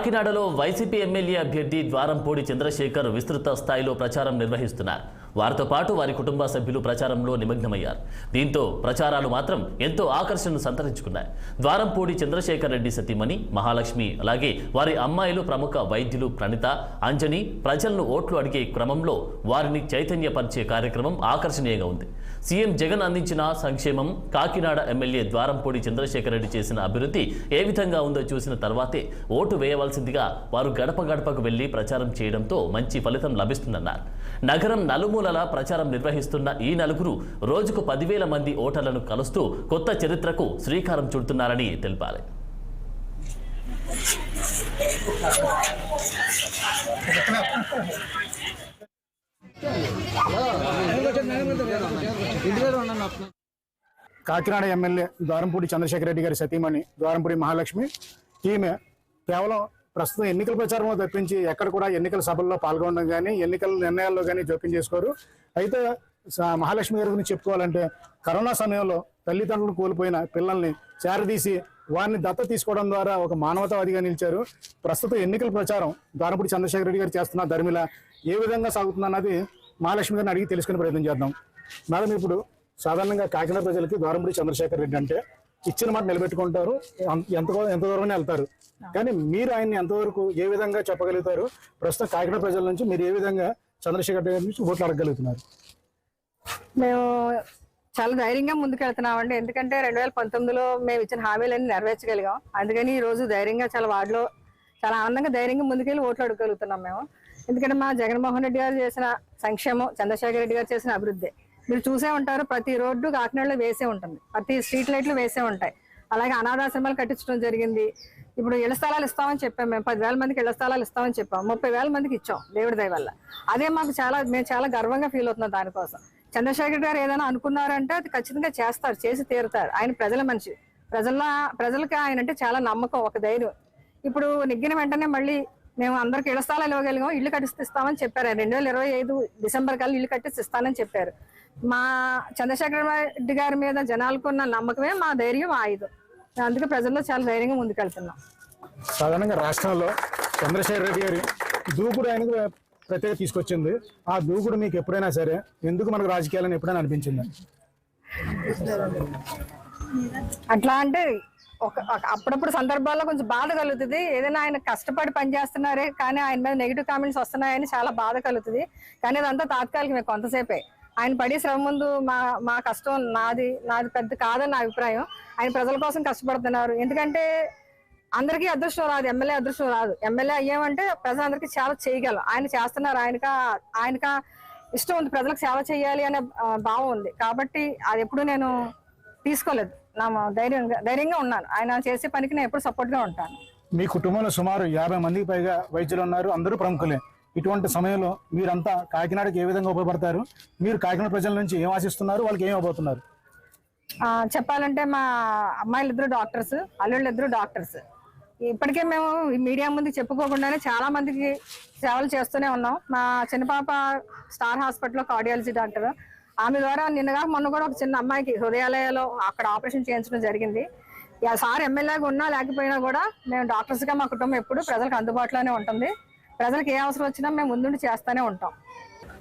కాకినాడలో YCP MLA అభ్యర్థి ద్వారంపూడి చంద్రశేఖర్ విస్తృత స్థాయిలో ప్రచారం నిర్వహిస్తున్నారు. వారితో పాటు వారి కుటుంబ సభ్యులు ప్రచారంలో నిమగ్నమయ్యారు. దీంతో ప్రచారాలు మాత్రం ఎంతో ఆకర్షణను సంతరించుకున్నాయి. ద్వారంపూడి చంద్రశేఖర్ రెడ్డి సతీమణి మహాలక్ష్మి, అలాగే వారి అమ్మాయిలు ప్రముఖ వైద్యులు ప్రణిత, అంజని ప్రజలను ఓట్లు అడిగే క్రమంలో వారిని చైతన్యపరిచే కార్యక్రమం ఆకర్షణీయంగా ఉంది. సీఎం జగన్ అందించిన సంక్షేమం, కాకినాడ ఎమ్మెల్యే ద్వారంపూడి చంద్రశేఖర్ రెడ్డి చేసిన అభివృద్ధి ఏ విధంగా ఉందో చూసిన తర్వాతే ఓటు వేయవలసిందిగా వారు గడప గడపకు వెళ్లి ప్రచారం చేయడంతో మంచి ఫలితం లభిస్తుందన్నారు. నగరం నలుమూలలా ప్రచారం నిర్వహిస్తున్న ఈ నలుగురు రోజుకు 10,000 మంది ఓటర్లను కలుస్తూ కొత్త చరిత్రకు శ్రీకారం చుడుతున్నారని తెలిపారు. కాకినాడ ఎమ్మెల్యే ద్వారంపూడి చంద్రశేఖర్ రెడ్డి గారి సతీమణి ద్వారంపూడి మహాలక్ష్మి ఈమె కేవలం ప్రస్తుతం ఎన్నికల ప్రచారంలో తప్పించి ఎక్కడ కూడా ఎన్నికల సభల్లో పాల్గొనడం కానీ ఎన్నికల నిర్ణయాల్లో కానీ జోక్యం చేసుకోరు. అయితే మహాలక్ష్మి గారి గురించి చెప్పుకోవాలంటే కరోనా సమయంలో తల్లిదండ్రులను కోల్పోయిన పిల్లల్ని చేరదీసి వారిని దత్త తీసుకోవడం ద్వారా ఒక మానవతావాదిగా నిలిచారు. ప్రస్తుతం ఎన్నికల ప్రచారం ద్వారంపూడి చంద్రశేఖర్ రెడ్డి గారు చేస్తున్న ధర్మిల ఏ విధంగా సాగుతుందన్నది మహాలక్ష్మి గారిని అడిగి తెలుసుకునే ప్రయత్నం చేద్దాం. మేడం, ఇప్పుడు సాధారణంగా కాకినాడ ప్రజలకి ద్వారంపూడి చంద్రశేఖర్ రెడ్డి అంటే ఇచ్చిన మాట నిలబెట్టుకుంటారు, ఎంత దూరమే వెళ్తారు. కానీ మీరు ఆయన్ని ఎంతవరకు ఏ విధంగా చెప్పగలుగుతారు? ప్రస్తుతం కాకినాడ ప్రజల నుంచి మీరు ఏ విధంగా చంద్రశేఖర్ రెడ్డి నుంచి ఓట్లు అడగలుగుతున్నారు? మేము చాలా ధైర్యంగా ముందుకెళ్తున్నామండి. ఎందుకంటే 2019లో మేము ఇచ్చిన హామీలన్నీ నెరవేర్చగలిగాం. అందుకని ఈ రోజు ధైర్యంగా చాలా వార్డులో చాలా ఆనందంగా ధైర్యంగా ముందుకెళ్ళి ఓట్లు అడగలుగుతున్నాం మేము. ఎందుకంటే మా జగన్మోహన్ రెడ్డి గారు చేసిన సంక్షేమం, చంద్రశేఖర్ రెడ్డి గారు చేసిన అభివృద్ధి మీరు చూసే ఉంటారు. ప్రతి రోడ్డు కాకినాడలో వేసే ఉంటుంది, ప్రతి స్ట్రీట్ లైట్లు వేసే ఉంటాయి. అలాగే అనాథాశ్రమాలు కట్టించడం జరిగింది. ఇప్పుడు ఇళ్ల స్థలాలు ఇస్తామని చెప్పాం. మేము 10,000 మందికి ఇళ్ల స్థలాలు ఇస్తామని చెప్పాం. 30,000 మందికి ఇచ్చాం దేవుడి దయ వల్ల. అదే మాకు మేము చాలా గర్వంగా ఫీల్ అవుతున్నాం దానికోసం. చంద్రశేఖర్ గారు ఏదైనా అనుకున్నారంటే అది ఖచ్చితంగా చేస్తారు, చేసి తీరుతారు. ఆయన ప్రజల మనిషి, ప్రజలకి ఆయన అంటే చాలా నమ్మకం, ఒక ధైర్యం. ఇప్పుడు నెగ్గిన వెంటనే మళ్ళీ మేము అందరికి ఇళ్ల స్థలాలు ఇవ్వగలిగాం, ఇల్లు కట్టిస్తామని చెప్పారు. 2025 డిసెంబర్ కల్లా ఇల్లు కట్టిస్తే ఇస్తానని చెప్పారు. మా చంద్రశేఖర్ రెడ్డి గారి మీద జనాలకున్న నమ్మకమే మా ధైర్యం, ఆయుధం. అందుకే ప్రజల్లో చాలా ధైర్యంగా ముందుకెళ్తున్నాం. సాధారణంగా రాష్ట్రంలో చంద్రశేఖర్ రెడ్డి గారి దూకుడు ఆయనకు ప్రత్యేక తీసుకొచ్చింది. ఆ దూకుడు మీకు ఎప్పుడైనా సరే ఎందుకు మనకు రాజకీయాలని ఎప్పుడైనా అనిపించింది? అట్లా అంటే అప్పుడప్పుడు సందర్భాల్లో కొంచెం బాధ కలుగుతుంది. ఏదైనా ఆయన కష్టపడి పనిచేస్తున్నారే కానీ ఆయన మీద నెగిటివ్ కామెంట్స్ వస్తున్నాయని చాలా బాధ కలుగుతుంది. కానీ అదంతా తాత్కాలికమే, కొంతసేపే. ఆయన పడే శ్రమ ముందు మా కష్టం నాది పెద్ద కాదని నా అభిప్రాయం. ఆయన ప్రజల కోసం కష్టపడుతున్నారు. ఎందుకంటే అందరికీ అదృష్టం రాదు, ఎమ్మెల్యే అదృష్టం రాదు. ఎమ్మెల్యే అయ్యామంటే ప్రజలందరికీ సేవ చేయగలం. ఆయన చేస్తున్నారు. ఆయనక ఇష్టం ఉంది, ప్రజలకు సేవ చేయాలి అనే భావం ఉంది. కాబట్టి అది ఎప్పుడు నేను తీసుకోలేదు. నా ధైర్యంగా ఉన్నాను. ఆయన చేసే పనికి నేను ఎప్పుడు సపోర్ట్ గా ఉంటాను. మీ కుటుంబంలో సుమారు 50 మందికి పైగా వైద్యులు ఉన్నారు, అందరూ ప్రముఖులే. ఇటువంటి సమయంలో మీరంతా కాకినాడకి ఏ విధంగా ఉపయోగపడతారు? మీరు కాకినాడ ప్రజల నుంచి ఏం ఆశిస్తున్నారు? వాళ్ళకి ఏం ఇవ్వబోతున్నారు? చెప్పాలంటే మా అమ్మాయిలు 2 డాక్టర్స్, అల్లుళ్ళు 2 డాక్టర్స్. ఇప్పటికే మేము మీడియా ముందుకు చెప్పుకోకుండానే చాలా మందికి సేవలు చేస్తూనే ఉన్నాం. మా చిన్న పాప స్టార్ హాస్పిటల్లో కార్డియాలజీ డాక్టర్. ఆమె ద్వారా మొన్న కూడా ఒక చిన్న అమ్మాయికి హృదయాలయాలో అక్కడ ఆపరేషన్ చేయించడం జరిగింది. సార్ ఎమ్మెల్యేగా ఉన్నా లేకపోయినా కూడా మేము డాక్టర్స్గా మా కుటుంబం ఎప్పుడు ప్రజలకు అందుబాటులోనే ఉంటుంది. ప్రజలకు ఏ అవసరం వచ్చినా మేము ముందుండి చేస్తూనే ఉంటాం.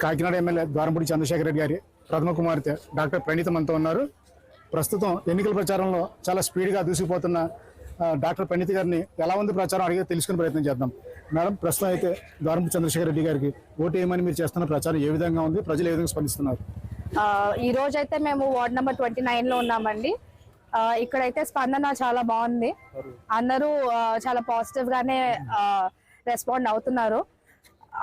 కాకినాడ ఎమ్మెల్యే ద్వారంపూడి చంద్రశేఖర్ రెడ్డి గారి ప్రథమ కుమార్తె డాక్టర్ ప్రణీత మనతో ఉన్నారు. ప్రస్తుతం ఎన్నికల ప్రచారంలో చాలా స్పీడ్గా దూసుకుపోతున్న డాక్టర్ ప్రణీత గారిని ఎలా ఉంది ప్రచారం అడిగి తెలుసుకునే ప్రయత్నం చేద్దాం. మేడం, ప్రస్తుతం అయితే ద్వారంపూడి చంద్రశేఖర్ రెడ్డి గారికి ఓటు వేయమని మీరు చేస్తున్న ప్రచారం ఏ విధంగా ఉంది? ప్రజలు ఏ విధంగా స్పందిస్తున్నారు? ఈ రోజు అయితే మేము వార్డ్ నెంబర్ 29 లో ఉన్నామండి. ఇక్కడైతే స్పందన చాలా బాగుంది. అందరూ చాలా పాజిటివ్ గానే రెస్పాండ్ అవుతున్నారు.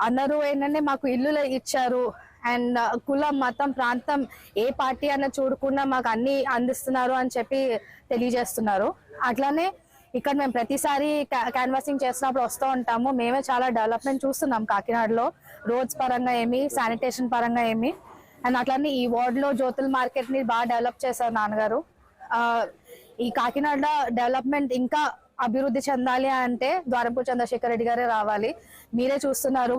అందరూ ఏంటంటే మాకు ఇల్లు ఇచ్చారు అండ్ కులం, మతం, ప్రాంతం ఏ పార్టీ అన్న చూడకుండా మాకు అన్ని అందిస్తున్నారు అని చెప్పి తెలియజేస్తున్నారు. అట్లానే ఇక్కడ మేము ప్రతిసారి క్యాన్వాసింగ్ చేసినప్పుడు వస్తూ ఉంటాము. మేమే చాలా డెవలప్మెంట్ చూస్తున్నాం కాకినాడలో, రోడ్స్ పరంగా ఏమి, శానిటేషన్ పరంగా ఏమి. అండ్ అట్లానే ఈ వార్డులో జ్యోతుల మార్కెట్ ని బాగా డెవలప్ చేశారు నాన్నగారు. ఈ కాకినాడ డెవలప్మెంట్ ఇంకా అభివృద్ధి చెందాలి అంటే ద్వారంపూడి చంద్రశేఖర్ రెడ్డి గారే రావాలి. మీరే చూస్తున్నారు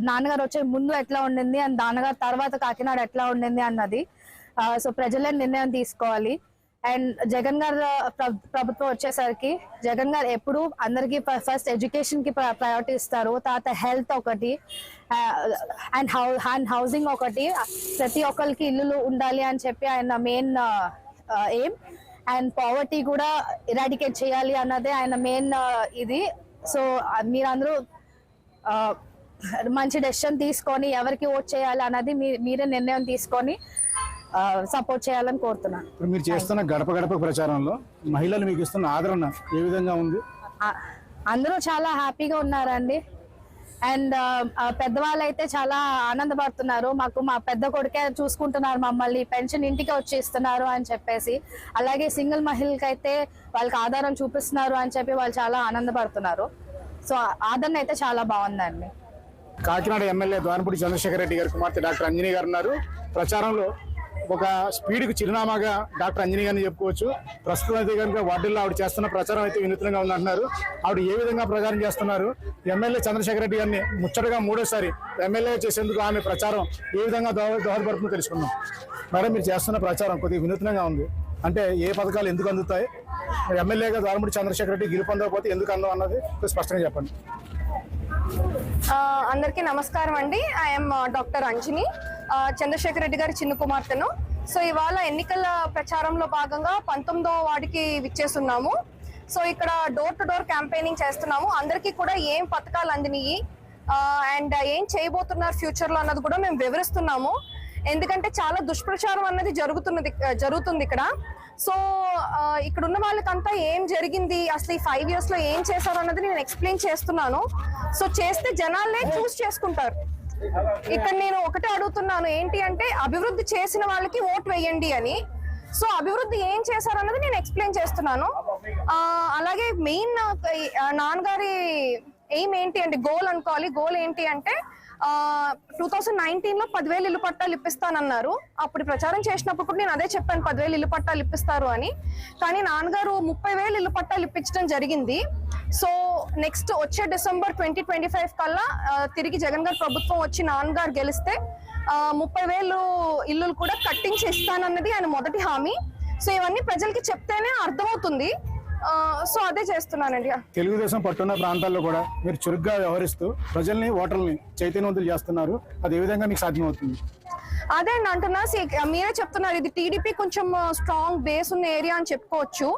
నాన్నగారు వచ్చే ముందు ఎట్లా ఉండింది అండ్ నాన్నగారు తర్వాత కాకినాడ ఎట్లా ఉండింది అన్నది. సో ప్రజలే నిర్ణయం తీసుకోవాలి. అండ్ జగన్ గారు ప్రభుత్వం వచ్చేసరికి జగన్ గారు ఎప్పుడు అందరికి ఫస్ట్ ఎడ్యుకేషన్ కి ప్రయారిటీ ఇస్తారు, తర్వాత హెల్త్ ఒకటి అండ్ హౌసింగ్ ఒకటి, ప్రతి ఒక్కరికి ఇల్లులు ఉండాలి అని చెప్పి ఆయన మెయిన్ ఎయిమ్. అండ్ పావర్టీ కూడా ఇరాడికేట్ చేయాలి అన్నదే ఆయన మెయిన్ ఇది. సో మీరందరూ మంచి డెసిషన్ తీసుకొని ఎవరికి ఓట్ చేయాలి అన్నది మీరే నిర్ణయం తీసుకొని సపోర్ట్ చేయాలని కోరుతున్నాను. ఇప్పుడు మీరు చేస్తున్న గడప గడప ప్రచారంలో మహిళలు మీకు ఇస్తున్న ఆదరణ ఏ విధంగా ఉంది? అందరూ చాలా హ్యాపీగా ఉన్నారండి. అండ్ పెద్దవాళ్ళు అయితే చాలా ఆనందపడుతున్నారు. మా పెద్ద కొడుకే చూసుకుంటున్నారు మమ్మల్ని, పెన్షన్ ఇంటికి వచ్చి ఇస్తున్నారు అని చెప్పేసి. అలాగే సింగిల్ మహిళలకి అయితే వాళ్ళకి ఆధారం చూపిస్తున్నారు అని చెప్పి వాళ్ళు చాలా ఆనందపడుతున్నారు. సో ఆదరణ అయితే చాలా బాగుందండి. కాకినాడ ఎమ్మెల్యే ద్వారంపూడి చంద్రశేఖర్ రెడ్డి గారి కుమార్తె డాక్టర్ అంజనీ గారు ఉన్నారు. ప్రచారంలో ఒక స్పీడ్కి చిరునామాగా డాక్టర్ అంజనీ గారిని చెప్పుకోవచ్చు. ప్రస్తుతం అయితే కనుక వార్డుల్లో ఆవిడ చేస్తున్న ప్రచారం అయితే వినూత్నంగా ఉందంటున్నారు. ఆవిడ ఏ విధంగా ప్రచారం చేస్తున్నారు, ఎమ్మెల్యే చంద్రశేఖర్ రెడ్డి గారిని ముచ్చటగా 3వ ఎమ్మెల్యే చేసేందుకు ఆమె ప్రచారం ఏ విధంగా దోహదపడుతుందో తెలుసుకుందాం. మేడం, మీరు చేస్తున్న ప్రచారం కొద్దిగా వినూత్నంగా ఉంది. అంటే ఏ పథకాలు ఎందుకు అందుతాయి, ఎమ్మెల్యేగా ద్వారంపూడి చంద్రశేఖర్ రెడ్డి గెలుపొందకపోతే ఎందుకు అందం అన్నది స్పష్టంగా చెప్పండి. అందరికీ నమస్కారం అండి. ఐఎమ్ డాక్టర్ అంజనీ, చంద్రశేఖర్ రెడ్డి గారి చిన్న కుమార్తెను. సో ఇవాళ ఎన్నికల ప్రచారంలో భాగంగా 19వ వార్డుకి విచ్చేస్తున్నాము. సో ఇక్కడ డోర్ టు డోర్ క్యాంపెయినింగ్ చేస్తున్నాము. అందరికీ కూడా ఏం పథకాలు అందినాయి అండ్ ఏం చేయబోతున్నారు ఫ్యూచర్లో అన్నది కూడా మేము వివరిస్తున్నాము. ఎందుకంటే చాలా దుష్ప్రచారం అన్నది జరుగుతుంది ఇక్కడ. సో ఇక్కడ ఉన్న వాళ్ళకంతా ఏం జరిగింది, అసలు ఈ 5 years లో ఏం చేశారు అన్నది నేను ఎక్స్ప్లెయిన్ చేస్తున్నాను. సో చేస్తే జనాలే చూస్ చేసుకుంటారు. ఇక్కడ నేను ఒకటే అడుగుతున్నాను, ఏంటి అంటే అభివృద్ధి చేసిన వాళ్ళకి ఓట్ వేయండి అని. సో అభివృద్ధి ఏం చేశారు అన్నది నేను ఎక్స్ప్లెయిన్ చేస్తున్నాను. అలాగే మెయిన్ నాన్నగారి ఎయిమ్ ఏంటి అంటే, గోల్ అనుకోవాలి. గోల్ ఏంటి అంటే 2019లో 10,000 ఇల్లు పట్టాలు ఇప్పిస్తానన్నారు. అప్పుడు ప్రచారం చేసినప్పుడు కూడా నేను అదే చెప్పాను, 10,000 ఇల్లు పట్టాలు ఇప్పిస్తారు అని. కానీ నాన్నగారు 30,000 ఇల్లు పట్టాలు ఇప్పించడం జరిగింది. సో నెక్స్ట్ వచ్చే డిసెంబర్ 2025 కల్లా తిరిగి జగన్ గారి ప్రభుత్వం వచ్చి నాన్నగారు గెలిస్తే 30,000 ఇల్లులు కూడా కట్టించి ఇస్తానన్నది ఆయన మొదటి హామీ. సో ఇవన్నీ ప్రజలకి చెప్తేనే అర్థమవుతుంది. సో అదే చేస్తున్నానండి. తెలుగుదేశం పట్టున్న ప్రాంతాల్లో కూడా మీరు చురుగ్గా వ్యవహరిస్తూ ప్రజల్ని, ఓటర్లని చైతన్యవంతులు చేస్తున్నారు. అది ఏ విధంగా మీకు సాధ్యమవుతుంది? అదే అంటున్నా, మీరే చెప్తున్నారు ఇది టీడీపీ కొంచెం స్ట్రాంగ్ బేస్ ఉన్న ఏరియా అని చెప్పుకోవచ్చు.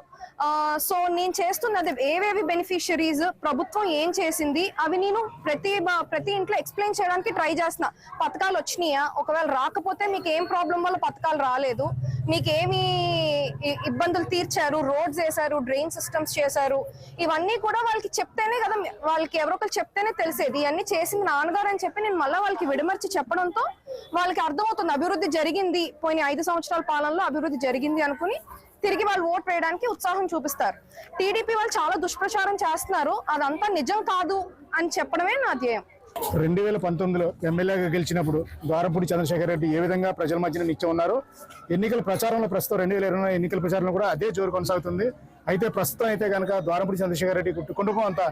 సో నేను చేస్తున్నది ఏవేవి బెనిఫిషరీస్, ప్రభుత్వం ఏం చేసింది అవి నేను ప్రతి ఇంట్లో ఎక్స్ప్లెయిన్ చేయడానికి ట్రై చేస్తున్నా. పథకాలు వచ్చినాయా, ఒకవేళ రాకపోతే మీకు ఏం ప్రాబ్లం వల్ల పథకాలు రాలేదు, మీకు ఏమి ఇబ్బందులు తీర్చారు, రోడ్స్ వేశారు, డ్రైన్ సిస్టమ్స్ చేశారు, ఇవన్నీ కూడా వాళ్ళకి చెప్తేనే కదా, వాళ్ళకి ఎవరో ఒకరు చెప్తేనే తెలిసేది. ఇవన్నీ చేసింది నాన్నగారు అని చెప్పి నేను మళ్ళీ వాళ్ళకి విడమర్చి చెప్పడంతో వాళ్ళకి అర్థమవుతుంది అభివృద్ధి జరిగింది, పోయిన 5 సంవత్సరాల పాలనలో అభివృద్ధి జరిగింది అనుకుని తిరిగి వాళ్ళు ఓట్ వేయడానికి ఉత్సాహం చూపిస్తారు. టీడీపీ వాళ్ళు చాలా దుష్ప్రచారం చేస్తున్నారు, అదంతా నిజం కాదు అని చెప్పడమే నా ధ్యేయం. 2019లో ఎమ్మెల్యేగా గెలిచినప్పుడు ద్వారంపూడి చంద్రశేఖర్ రెడ్డి ఏ విధంగా ప్రజల మధ్యన నిత్యం ఉన్నారు, ఎన్నికల ప్రచారంలో ప్రస్తుతం 2020 ఎన్నికల ప్రచారంలో కూడా అదే జోరు కొనసాగుతుంది. అయితే ప్రస్తుతం అయితే కనుక ద్వారంపూడి చంద్రశేఖర్ రెడ్డి కుటుంబం అంతా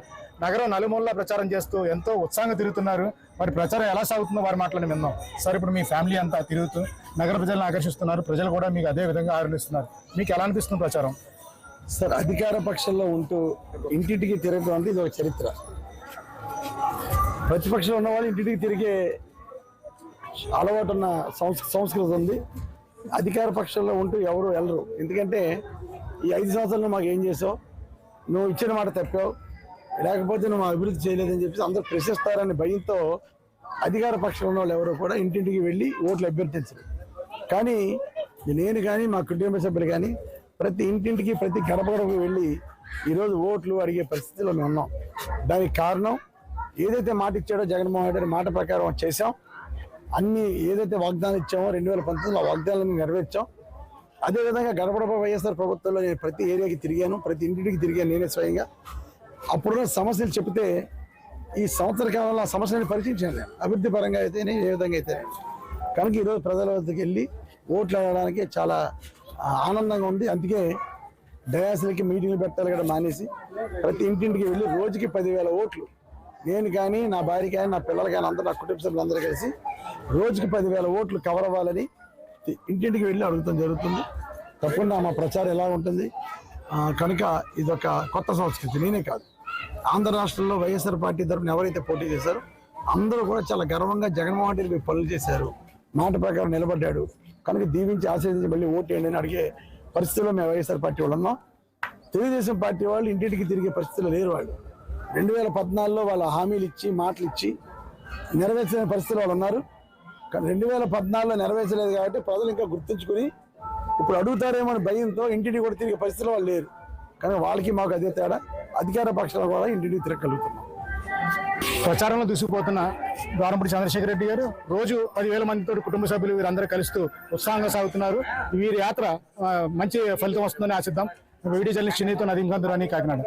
నగరం నలుమూలలా ప్రచారం చేస్తూ ఎంతో ఉత్సాహంగా తిరుగుతున్నారు. మరి ప్రచారం ఎలా సాగుతుందో వారి మాటలను విన్నాం. సార్, ఇప్పుడు మీ ఫ్యామిలీ అంతా తిరుగుతూ నగర ప్రజలను ఆకర్షిస్తున్నారు, ప్రజలు కూడా మీకు అదే విధంగా ఆదరిస్తున్నారు. మీకు ఎలా అనిపిస్తుంది ప్రచారం? సార్, అధికార పక్షంలో ఉంటూ ఇంటింటికి తిరగడం అంటే ఇది ఒక చరిత్ర. ప్రతిపక్షంలో ఉన్న వాళ్ళు ఇంటింటికి తిరిగే అలవాటు ఉన్న సంస్కృతి ఉంది. అధికార పక్షంలో ఉంటూ ఎవరు వెళ్ళరు. ఎందుకంటే ఈ 5 సంవత్సరాలు మాకు ఏం చేసావు, నువ్వు ఇచ్చిన మాట తప్పావు, లేకపోతే నువ్వు అభివృద్ధి చేయలేదని చెప్పేసి అందరూ ప్రశ్నిస్తారని భయంతో అధికార పక్షంలో ఉన్న వాళ్ళు ఎవరు కూడా ఇంటింటికి వెళ్ళి ఓట్లు అభ్యర్థించరు. కానీ నేను కానీ మా కుటుంబ సభ్యులు కానీ ప్రతి ఇంటింటికి, ప్రతి గడప గడపకు వెళ్ళి ఈరోజు ఓట్లు అడిగే పరిస్థితిలో మేము ఉన్నాం. దానికి కారణం ఏదైతే మాట ఇచ్చాడో జగన్మోహన్ రెడ్డి మాట ప్రకారం చేసాం. అన్ని ఏదైతే వాగ్దానం ఇచ్చామో 2019లో ఆ వాగ్దానాలను నెరవేర్చాం. అదేవిధంగా గడపడప వైఎస్ఆర్ ప్రభుత్వంలో నేను ప్రతి ఏరియాకి తిరిగాను, ప్రతి ఇంటికి తిరిగాను నేనే స్వయంగా. అప్పుడున్న సమస్యలు చెప్తే ఈ సంవత్సర కాలంలో ఆ సమస్యలను పరిచయించాను నేను, అభివృద్ధి పరంగా అయితేనే ఏ విధంగా అయితే. కనుక ఈరోజు ప్రజల వద్దకు వెళ్ళి ఓట్లు వేయడానికి చాలా ఆనందంగా ఉంది. అందుకే డయాసులకి మీటింగ్లు పెట్టాలి కూడా మానేసి ప్రతి ఇంటింటికి వెళ్ళి రోజుకి 10,000 ఓట్లు నేను కానీ, నా భార్య కానీ, నా పిల్లలు కానీ, అందరూ నా కుటుంబ సభ్యులు అందరూ కలిసి రోజుకి 10,000 ఓట్లు కవర్ అవ్వాలని ఇంటింటికి వెళ్ళి అడుగుతాం జరుగుతుంది. తప్పకుండా మా ప్రచారం ఎలా ఉంటుంది. కనుక ఇదొక కొత్త సంస్కృతి. నేనే కాదు, ఆంధ్ర రాష్ట్రంలో వైఎస్ఆర్ పార్టీ తరఫున ఎవరైతే పోటీ చేశారో అందరూ కూడా చాలా గర్వంగా జగన్మోహన్ రెడ్డి పనులు చేశారు, మాట ప్రకారం నిలబడ్డాడు, కనుక దీవించి ఆశీర్వదించి మళ్ళీ ఓటేయండి అని అడిగే పరిస్థితుల్లో మేము వైఎస్ఆర్ పార్టీ వాళ్ళు ఉన్నాం. తెలుగుదేశం పార్టీ వాళ్ళు ఇంటింటికి తిరిగే పరిస్థితులు లేరు. వాళ్ళు 2014లో వాళ్ళ హామీలు ఇచ్చి మాటలు ఇచ్చి నెరవేర్చిన పరిస్థితులు వాళ్ళు ఉన్నారు. కానీ 2014లో నెరవేర్చలేదు కాబట్టి ప్రజలు ఇంకా గుర్తుంచుకుని ఇప్పుడు అడుగుతారేమో అని భయంతో ఇంటింటికి కూడా తిరిగే పరిస్థితులు వాళ్ళు లేరు. కానీ వాళ్ళకి మాకు అదే తేడా, అధికార పక్షాలు కూడా ఇంటింటికి తిరగలుగుతున్నాం. ప్రచారంలో దూసుకుపోతున్న ద్వారంపూడి చంద్రశేఖర్ రెడ్డి గారు రోజు 10,000 మందితో కుటుంబ సభ్యులు వీరందరూ కలుస్తూ ఉత్సాహంగా సాగుతున్నారు. వీరి యాత్ర మంచి ఫలితం వస్తుందని ఆశిద్దాం. వీడియో జర్నలిస్ట్ నదీం కాంతురాని, కాకినాడ.